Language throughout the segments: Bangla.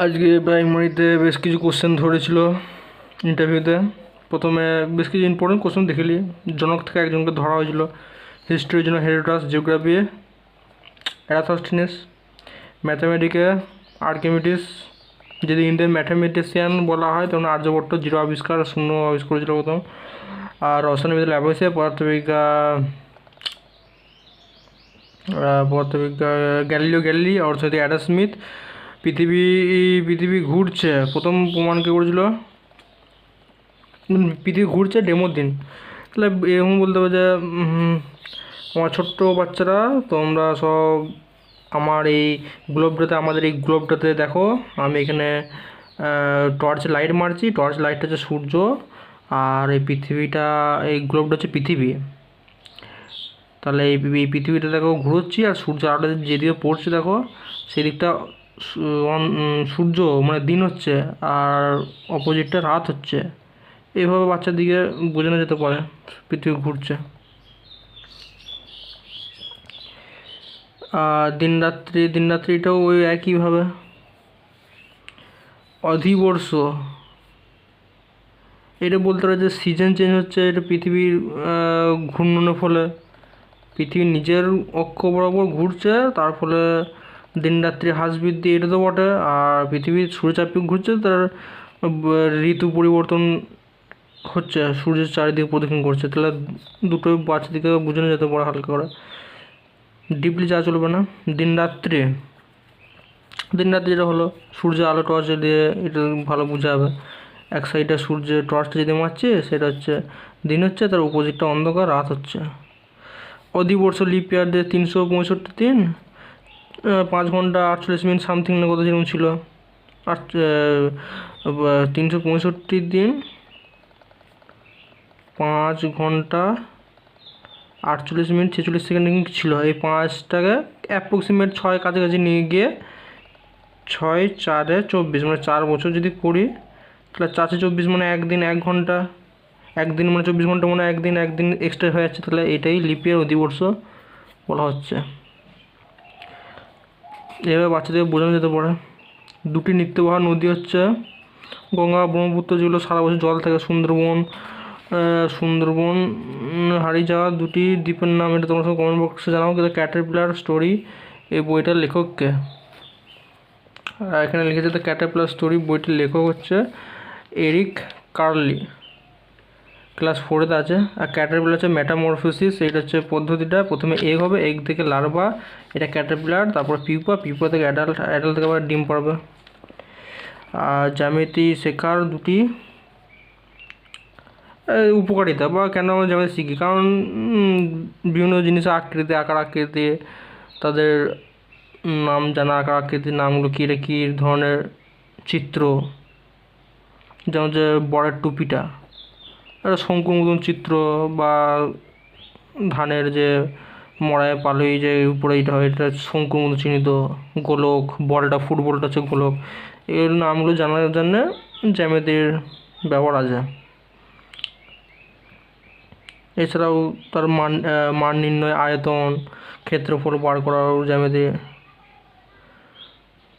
আজকে প্রাইমারিতে বেশ কিছু কোশ্চেন ধরেছিল ইন্টারভিউতে। প্রথমে বেশ কিছু ইম্পর্টেন্ট কোশ্চেন দেখলি। জনক থেকে একজনকে ধরা হয়েছিল, হিস্ট্রির জন্য হেরোডাস, জিওগ্রাফি এরাথস্টিনেস, ম্যাথামেটিকে আর্কিমিডিস। যদি ইন্ডিয়ান ম্যাথামেটিশিয়ান বলা হয় তখন আর্যভট্ট জিরো আবিষ্কার, শূন্য আবিষ্কার করেছিল প্রথম। আর রসায়নবিদ্যা ল্যাবোসিয়া, পদার্থবিজ্ঞা গ্যালিলিও গ্যালিলি, অর্থনীতি অ্যাডাম স্মিথ। পৃথিবী পৃথিবী ঘুরছে প্রথম প্রমাণ কে করেছিল? পৃথিবী ঘুরছে ডেমোর দিন। তাহলে এরকম বলতে হবে যে আমার ছোট্ট বাচ্চারা, তোমরা সব আমার এই গ্লোবটাতে, আমাদের এই গ্লোবটাতে দেখো, আমি এখানে টর্চ লাইট মারছি। টর্চ লাইটটা হচ্ছে সূর্য, আর এই পৃথিবীটা, এই গ্লোবটা হচ্ছে পৃথিবী। তাহলে এই পৃথিবীটা দেখো ঘুরোচ্ছি, আর সূর্য আলোটা যেদিকে পড়ছে দেখো সেদিকটা সূর্য মানে দিন হচ্ছে, আর অপোজিটটা রাত হচ্ছে। এইভাবে বাচ্চার দিকে বোঝানো যেতে পারে পৃথিবী ঘুরছে। আর দিন রাত্রিটাও ওই একইভাবে। অধিবর্ষ, এটা বলতে পারে যে সিজন চেঞ্জ হচ্ছে, এটা পৃথিবীর ঘূর্ণনের ফলে। পৃথিবী নিজের অক্ষ বরাবর ঘুরছে, তার ফলে দিন রাত্রি হ্রাস বৃদ্ধি, এটা তো বটে। আর পৃথিবীর সূর্যচাপে ঘুরছে, তার ঋতু পরিবর্তন হচ্ছে, সূর্যের চারিদিকে প্রদক্ষিণ করছে। তাহলে দুটোই বাচ্চাদিকে বোঝানো যেতে পারে হালকা করে, ডিপলি যা চলবে না। দিন রাত্রি যেটা হলো সূর্য আলো টর্চ দিয়ে, এটা ভালো বোঝা যাবে। এক সাইডে সূর্যের টর্চটা যদি মারছে সেটা হচ্ছে দিন হচ্ছে, তার অপোজিটটা অন্ধকার রাত হচ্ছে। অধিবর্ষ লিপ ইয়ার দিয়ে 365 দিন, 5 ঘন্টা 48 মিনিট সামথিং না কত যেরকম ছিল। আর 365 দিন 5 ঘন্টা 48 মিনিট 46 সেকেন্ড ছিল। এই 5টাকে অ্যাপ্রক্সিমেট 6 কাছাকাছি নিয়ে গিয়ে 6 4 24, মানে 4 বছর যদি করি তাহলে 4 24 মানে একদিন 1 ঘন্টা, একদিন মানে 24 ঘন্টা, মানে একদিন এক্সট্রা হয়ে যাচ্ছে। তাহলে এটাই লিপ ইয়ার অধিবর্ষ বলা হচ্ছে। এভাবে বাচ্চাদের বোঝানো যেতে পারে। দুটি নিত্যবহা নদী হচ্ছে গঙ্গা, ব্রহ্মপুত্র, যেগুলো সারা বছর জল থাকে। সুন্দরবন হারিয়ে যাওয়া দুটি দ্বীপের নাম, এটা তোমরা সব কমেন্ট বক্সে জানাও। কিন্তু ক্যাটারপিলার স্টোরি এই বইটার লেখককে, আর এখানে লিখেছে দ্য ক্যাটারপিলার স্টোরি বইটির লেখক হচ্ছে এরিক কার্লি, ক্লাস 4-এতে আছে। আর ক্যাটারপিলার হচ্ছে মেটামরফোসিস, এটা হচ্ছে পদ্ধতিটা। প্রথমে এগ হবে, এগ থেকে লার্ভা, এটা ক্যাটারপিলার, তারপর পিউপা থেকে অ্যাডাল্ট থেকে আবার ডিম পারবে। আর জ্যামিতি শেখার দুটি উপকারিতা, বা কেন আমরা জ্যামিতি শিখি, কারণ বিভিন্ন জিনিসের আকৃতি, আকার আকৃতি, তাদের নাম জানা, আকার আকৃতির নামগুলো কী, এটা কী ধরনের চিত্র। যেমন যে বরের টুপিটা একটা শঙ্কুর মতন চিত্র, বা ধানের যে মড়ায় পালই যে উপরে এটা হয়, এটা শঙ্কুর মতো চিহ্নিত। গোলক, বলটা, ফুটবলটা হচ্ছে গোলক। এর নামগুলো জানার জন্য জ্যামিতির ব্যবহার আছে। এছাড়াও তার মান নির্ণয়, আয়তন, ক্ষেত্রফল বার করার জ্যামিতি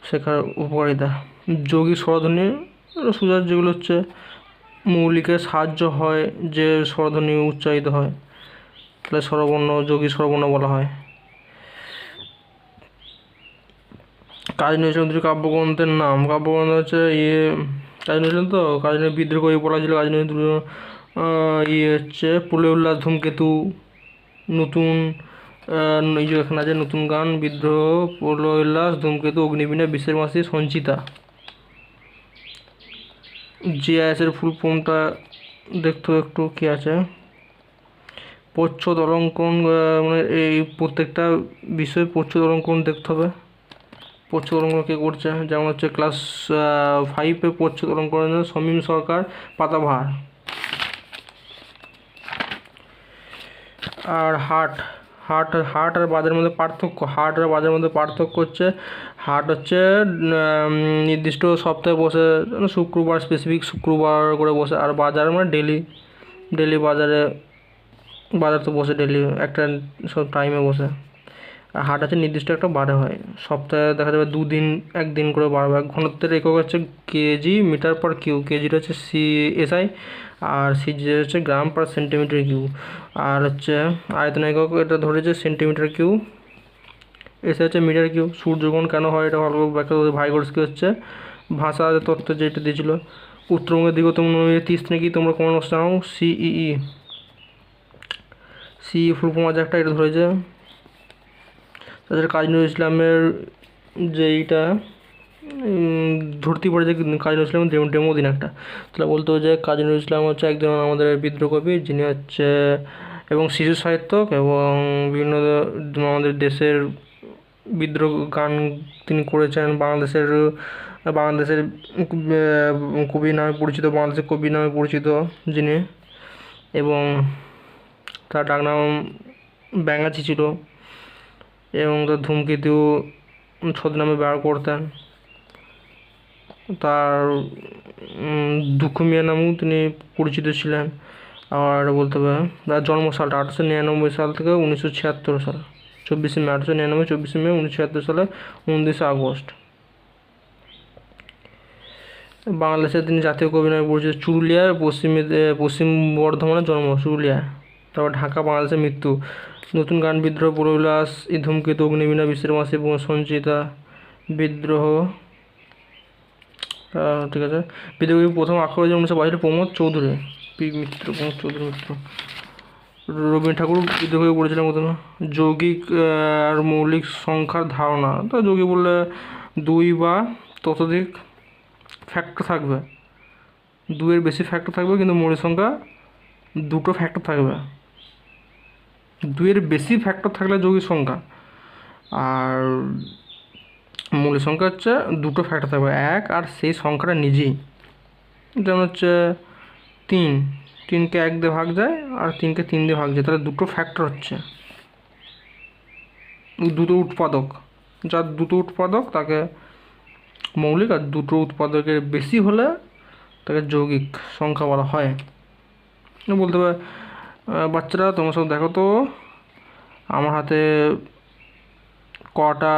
শেখার উপকারিতা। যৌগিক স্বরধ্বনি সুজার, যেগুলো হচ্ছে মৌলিকের সাহায্য হয় যে স্বরধ্বনি উচ্চারিত হয়, তাহলে স্বরবর্ণ, যৌগিক স্বরবর্ণ বলা হয়। কাজী নজরুল চৌধুরী কাব্যগ্রন্থের নাম, কাব্যগ্রন্থ হচ্ছে কাজী নজরুল, তো কাজী নজরুল বিদ্রোহ কবি বলা ছিল। কাজী নজরুল হচ্ছে প্রলয় উল্লাস, ধূমকেতু, নতুন এই যে এখানে আছে নতুন গান, বিদ্রোহ, প্রলয় উল্লাস, ধূমকেতু, অগ্নিবীণা, বিশ্বের মাসি, সঞ্চিতা। জিআইএসের ফুল ফর্মটা দেখতে একটু কী আছে। প্রচ্ছদ অলঙ্করণ, মানে এই প্রত্যেকটা বিষয়ে প্রচ্ছদ অলঙ্করণ দেখতে হবে। প্রচ্ছদ অলঙ্করণ কে করছে, যেমন হচ্ছে ক্লাস 5-এ প্রচ্ছদ অলঙ্করণ সমীম সরকার, পাতাবাহার। আর হাট আর বাজারের মধ্যে পার্থক্য, হাট আর বাজারের মধ্যে পার্থক্য হচ্ছে, হাট হচ্ছে নির্দিষ্ট সপ্তাহে বসে, শুক্রবার, স্পেসিফিক শুক্রবার করে বসে। আর বাজার মানে ডেলি বাজার তো বসে, ডেলি একটা সব টাইমে বসে। আর হাট আছে নির্দিষ্ট একটা বারে হয়, সপ্তাহে দেখা যাবে 2 দিন 1 দিন করে বাড়বে। ঘনত্বের একক হচ্ছে কেজি মিটার পার কিউ, কেজিটা হচ্ছে SI, আর সিজি হচ্ছে গ্রাম পার সেন্টিমিটার কিউ, আর হচ্ছে আয়তন একক এটা ধরেছে সেন্টিমিটার কিউ, এসে হচ্ছে মিটার কিউ। সূর্যগ্রহণ কেন হয় এটা ভালো ব্যাখ্যা করতে ভাইগোরস্কি হচ্ছে ভাষা তত্ত্ব যেটা দিয়েছিল। উত্তরবঙ্গের দিগতম নদী 30 নাকি তোমরা কোন জানো? সিই ফুল ফর্ম আছে একটা, এটা ধরেছে। তাছাড়া কাজী নজরুল ইসলামের যে এইটা ধরতে পারে যে কাজী নজরুল ইসলামের ডেমো দিন একটা, তাহলে বলতে হবে যে কাজী নজরুল ইসলাম হচ্ছে একজন আমাদের বিদ্রোহ কবি, যিনি হচ্ছে এবং শিশু সাহিত্যক এবং বিভিন্ন আমাদের দেশের বিদ্রোহ গান তিনি করেছেন। বাংলাদেশের কবি নামে পরিচিত, বাংলাদেশের কবি নামে পরিচিত যিনি, এবং তার ডাকনাম ব্যাঙাচি ছিল, এবং তার ধূমকেতু ছদ্মনামে ব্যবহার করতেন। তার দুঃখ মিয়া নামেও তিনি পরিচিত ছিলেন। আর বলতে হবে তার জন্মসালটা 1899 সাল থেকে 1976 সাল, 24শে মে, 1899 24শে মে 1976 সালে 29 আগস্ট। বাংলাদেশের তিনি জাতীয় কবি নামে পরিচিত। চুরুলিয়ার পশ্চিম বর্ধমানের জন্ম, চুরুলিয়া। তারপর ঢাকা বাংলাদেশের মৃত্যু। নতুন গান বিদ্রোহ, পরবিলাস, ধূমকেতু, অগ্নিবীণা, বিশ্বের মাসে, সঞ্চিতা, বিদ্রোহ। ঠিক আছে। বিদ্রোহী প্রথম আখ্যা হয়েছে 1922 প্রমোদ চৌধুরী মিত্র, রবীন্দ্রনাথ ঠাকুর বিদ্রোহ করেছিলেন প্রথমে। যৌগিক আর মৌলিক সংখ্যার ধারণা, তো যৌগিক বললে 2 বা ততোধিক ফ্যাক্টর থাকবে, 2-এর বেশি ফ্যাক্টর থাকবে, কিন্তু মৌলিক সংখ্যা 2টো ফ্যাক্টর থাকবে। 2-এর বেশি ফ্যাক্টর থাকলে যৌগিক সংখ্যা, আর মৌলিক সংখ্যা হচ্ছে 2টো ফ্যাক্টর থাকবে, 1 আর সেই সংখ্যাটা নিজেই। যেমন হচ্ছে 3কে 1 দিয়ে ভাগ যায় আর 3কে 3 দিয়ে ভাগ যায়, তাহলে 2টো ফ্যাক্টর হচ্ছে, 2টো উৎপাদক। যার 2টো উৎপাদক তাকে মৌলিক, আর 2টো উৎপাদকের বেশি হলে তাকে যৌগিক সংখ্যা বলা হয়। বলতে হবে বাচ্চারা তোমরা সব দেখো তো আমার হাতে কটা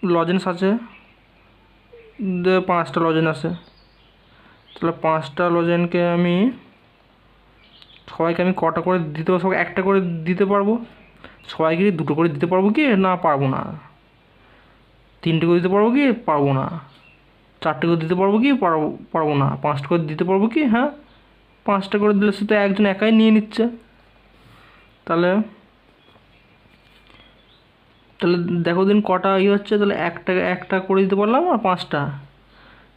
লজেন্স আছে? 5টা লজেন্স আছে। তাহলে 5টা লজেন্সকে সবাইকে আমি কটা করে দিতে পারবো? সবাই একটা করে দিতে পারবো। সবাইকে 2টো করে দিতে পারবো কি? না, পারবো না। 3টে করে দিতে পারবো কি? পারবো না। 4টে করে দিতে পারবো কি? পারবো না। 5টা করে দিতে পারবো কি? হ্যাঁ, 5টা করে দিলে সে তো একজন একাই নিয়ে নিচ্ছে। তাহলে দেখো দিন কটা হচ্ছে, তাহলে একটা করে দিতে পারলাম আর 5টা।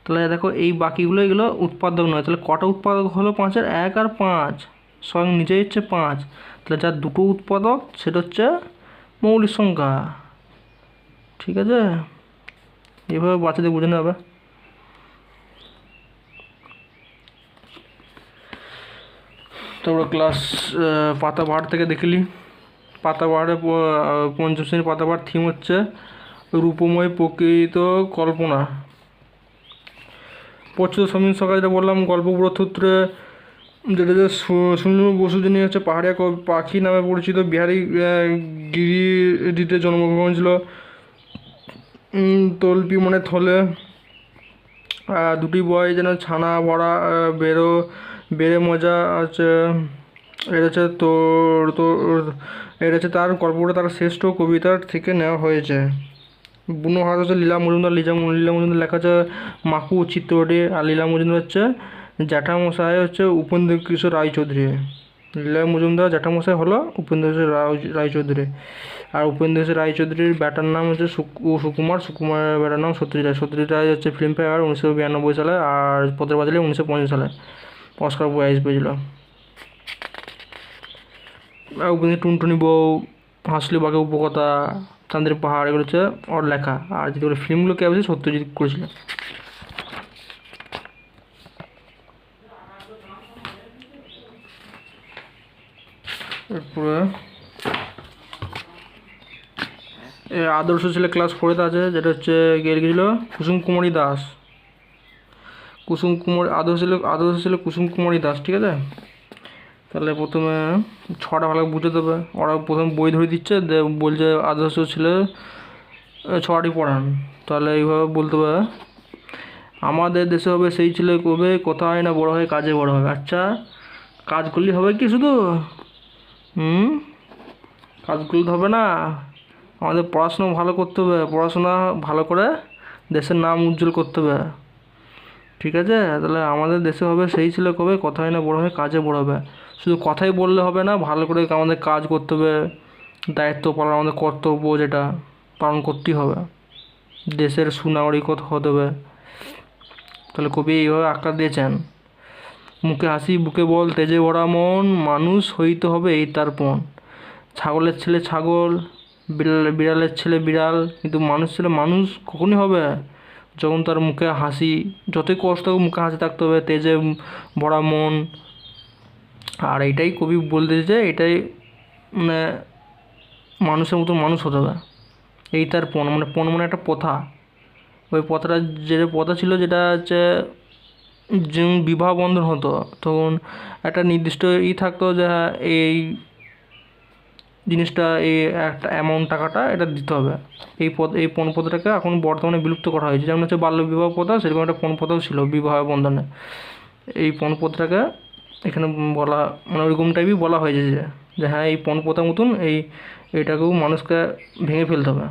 তাহলে দেখো এই বাকিগুলো এগুলো উৎপাদক নয়, তাহলে কটা উৎপাদক হলো 5-এর? 1 আর 5, স্বয়ং নিজেই হচ্ছে 5। তাহলে যার 2টো উৎপাদক সেটা হচ্ছে মৌলিক সংখ্যা। ঠিক আছে, এইভাবে বাচ্চাদের বোঝানো হবে। তারপরে ক্লাস পাতাবাহার থেকে দেখলি, পাতাবাহারে 5ম শ্রেণীর পাতাবাহার থিম হচ্ছে রূপময় প্রকৃত কল্পনা। প্রচ্ছদ সমীর সরকার যেটা বললাম, গল্প ব্রহ্মসূত্রে যেটা যে সুনীল বসু যিনি হচ্ছে পাহাড়িয়া পাখি নামে পরিচিত, বিহারি গিরিডিতে জন্মগ্রহণ ছিল। তল্পি মানে থলে, 2টি বই যেন ছানা ভরা বেড়ে মজা আছে। এটা হচ্ছে তার গল্পটা তার শ্রেষ্ঠ কবিতার থেকে নেওয়া হয়েছে। বুনো হাত হচ্ছে লীলা মজুমদার, লীলা মজুমদার লেখা হচ্ছে মাকু চিত্রটি, আর লীলা মজুমদার হচ্ছে জ্যাঠামশাই হচ্ছে উপেন্দ্র কিশোর রায়চৌধুরী। লীলা মজুমদার জ্যাঠামশাই হলো উপেন্দ্র কিশোর রায়চৌধুরী। আর উপেন্দ্র কিশোর রায়চৌধুরীর ব্যাটার নাম হচ্ছে সুকুমারের ব্যাটার নাম সত্যজিৎ রায়। সত্যজিৎ রায় হচ্ছে ফিল্মফেয়ার 1992 সালে, আর পথের পাঁচালী 1950 সালে অস্কার প্রাইজ পেয়েছিল। আর উপেন্দ্র টুনটুনি বউ, হাসলি বাঘে উপকথা, চাঁদের পাহাড়, এগুলো হচ্ছে ওর লেখা। আর যেগুলো ফিল্মগুলো কে আছে সত্যজিৎ করেছিল। এরপরে আদর্শ ছেলে ক্লাস 4-তে আছে, যেটা হচ্ছে গিয়েছিল কুসুম কুমারী দাস। আদর্শ ছিল কুসুম কুমারী দাস। ঠিক আছে। তাহলে প্রথমে ছটা ভালো বুঝে দেবে। ওরা প্রথম বই ধরে দিচ্ছে, বলছে আদর্শ ছেলে ছটি পড়ান। তাহলে এইভাবে বলতে হবে, আমাদের দেশে হবে সেই ছেলে কবে কোথায় না বড় হয়ে কাজে বড় হবে। আচ্ছা, কাজ করলেই হবে কি শুধু? কাজ করলে হবে না, আমাদের পড়াশোনা ভালো করতে হবে, পড়াশোনা ভালো করে দেশের নাম উজ্জ্বল করতে হবে। ঠিক আছে? তাহলে আমাদের দেশে হবে সেই ছেলে কবে কোথায় না বড় হয়ে কাজে বড় হবে। শুধু কথাই বললে হবে না, ভালো করে আমাদের কাজ করতে হবে, দায়িত্ব পালন আমাদের কর্তব্য যেটা পালন করতেই হবে, দেশের সুনাগরিক হতে হবে। তাহলে কবি এইভাবে আখ্যা দিয়েছেন, মুখে হাসি বুকে বল তেজে ভরা মন, মানুষ হইতে হবে এই তার পণ। ছাগলের ছেলে ছাগল, বিড়ালের ছেলে বিড়াল, কিন্তু মানুষ ছেলে মানুষ কখনই হবে যখন তার মুখে হাসি, যতই কষ্ট হোক মুখে হাসি থাকতে হবে, তেজে ভরা মন। আর এইটাই কবি বলতে যে এটাই মানে মানুষের মতো মানুষ হতে হবে, এই তার পণ। মানে পণ মানে একটা প্রথা, ওই প্রথাটা যে প্রথা ছিল যেটা হচ্ছে যখন বিবাহ বন্ধন হতো তখন একটা নির্দিষ্ট থাকতো যে এই জিনিসটা, এই একটা অ্যামাউন্ট টাকাটা এটা দিতে হবে। এই পণ প্রথাটাকে এখন বর্তমানে বিলুপ্ত করা হয়েছে। যেমন হচ্ছে বাল্য বিবাহ প্রথা, সেরকম একটা পণ প্রথাও ছিল বিবাহ বন্ধনে। এই পণ প্রথাটাকে এখানে বলা মানে ওইরকম টাইপই বলা হয়েছে যে হ্যাঁ এই পণ প্রথার মতন এইটাকেও মানুষকে ভেঙে ফেলতে হবে।